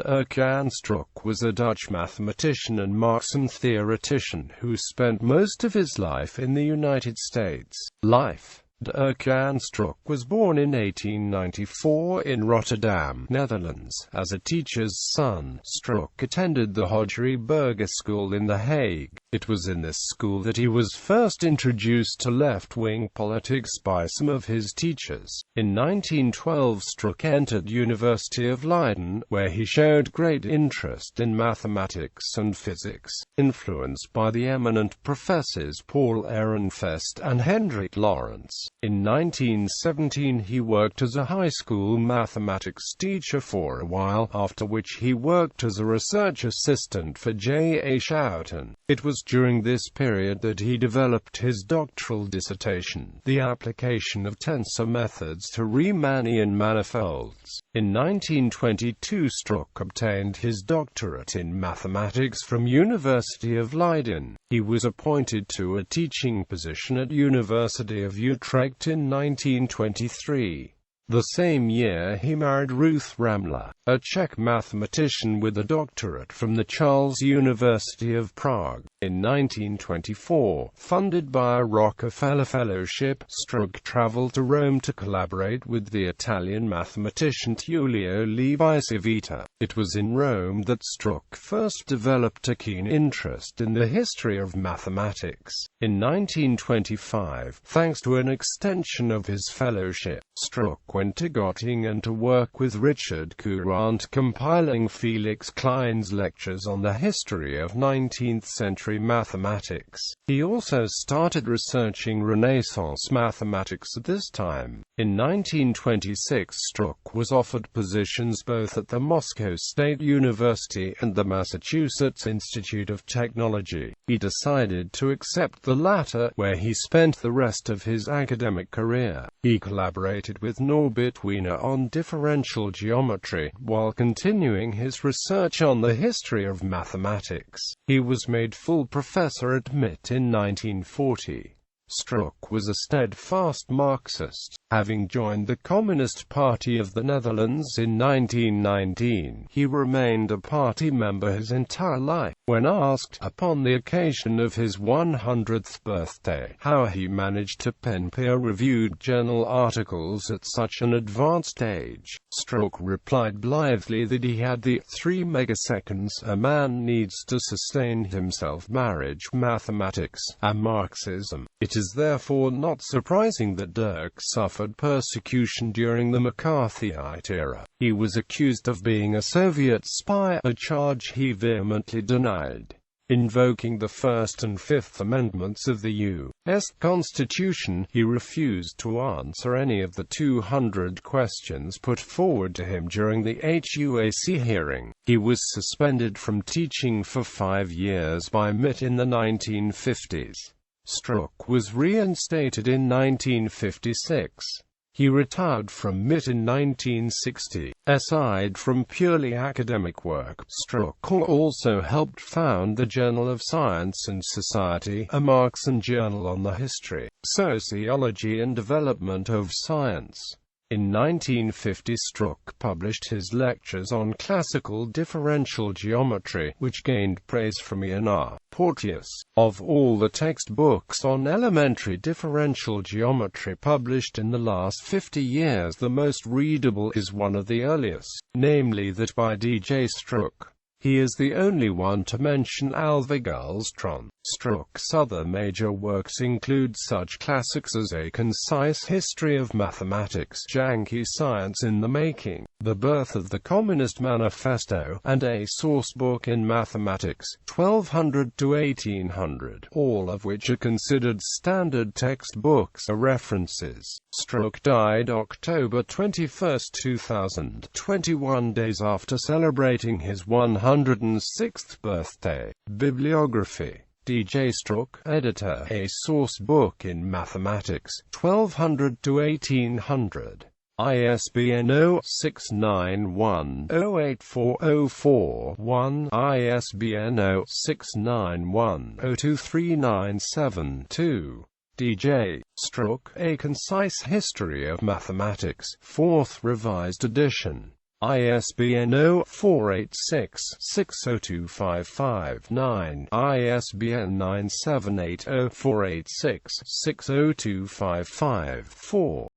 Dirk Jan Struik was a Dutch mathematician and Marxian theoretician who spent most of his life in the United States. Dirk Jan Struik was born in 1894 in Rotterdam, Netherlands. As a teacher's son, Struik attended the Hodgery Burger School in The Hague. It was in this school that he was first introduced to left-wing politics by some of his teachers. In 1912, Struik entered University of Leiden, where he showed great interest in mathematics and physics, influenced by the eminent professors Paul Ehrenfest and Hendrik Lorentz. In 1917 he worked as a high school mathematics teacher for a while, after which he worked as a research assistant for J. A. Schouten. It was during this period that he developed his doctoral dissertation, The Application of Tensor Methods to Riemannian Manifolds. In 1922 Struik obtained his doctorate in mathematics from University of Leiden. He was appointed to a teaching position at University of Utrecht in 1923. The same year he married Ruth Ramler, a Czech mathematician with a doctorate from the Charles University of Prague. In 1924, funded by a Rockefeller Fellowship, Struik traveled to Rome to collaborate with the Italian mathematician Tullio Levi Civita. It was in Rome that Struik first developed a keen interest in the history of mathematics. In 1925, thanks to an extension of his fellowship, Struik went to Göttingen to work with Richard Courant, compiling Felix Klein's lectures on the history of 19th-century mathematics. He also started researching Renaissance mathematics at this time. In 1926, Struik was offered positions both at the Moscow State University and the Massachusetts Institute of Technology. He decided to accept the latter, where he spent the rest of his academic career. He collaborated with Norbert Wiener on differential geometry, while continuing his research on the history of mathematics. He was made full professor at MIT in 1940. Struik was a steadfast Marxist. Having joined the Communist Party of the Netherlands in 1919, he remained a party member his entire life. When asked, upon the occasion of his 100th birthday, how he managed to pen peer-reviewed journal articles at such an advanced age, Struik replied blithely that he had the 3 megaseconds a man needs to sustain himself: marriage, mathematics, and Marxism. It is therefore not surprising that Dirk suffered persecution during the McCarthyite era. He was accused of being a Soviet spy, a charge he vehemently denied. Invoking the First and Fifth Amendments of the U.S. Constitution, he refused to answer any of the 200 questions put forward to him during the HUAC hearing. He was suspended from teaching for 5 years by MIT in the 1950s. Struik was reinstated in 1956. He retired from MIT in 1960. Aside from purely academic work, Struik also helped found the Journal of Science and Society, a Marxian journal on the history, sociology and development of science. In 1950, Struik published his lectures on classical differential geometry, which gained praise from Ian R. Porteous. Of all the textbooks on elementary differential geometry published in the last 50 years, the most readable is one of the earliest, namely that by D.J. Struik. He is the only one to mention Alvegulstron. Struik's other major works include such classics as A Concise History of Mathematics, Janky Science in the Making, The Birth of the Communist Manifesto, and A Sourcebook in Mathematics, 1200 to 1800, all of which are considered standard textbooks or references. Struik died October 21, 2000, 21 days after celebrating his 106th birthday. Bibliography: D.J. Struik, editor, A Source Book in Mathematics, 1200 to 1800. ISBN 0-691-08404-1, ISBN 0-691-02397-2. D.J. Struik, A Concise History of Mathematics, 4th Revised Edition. ISBN 0486-60255-9, ISBN 9780486-60255-4.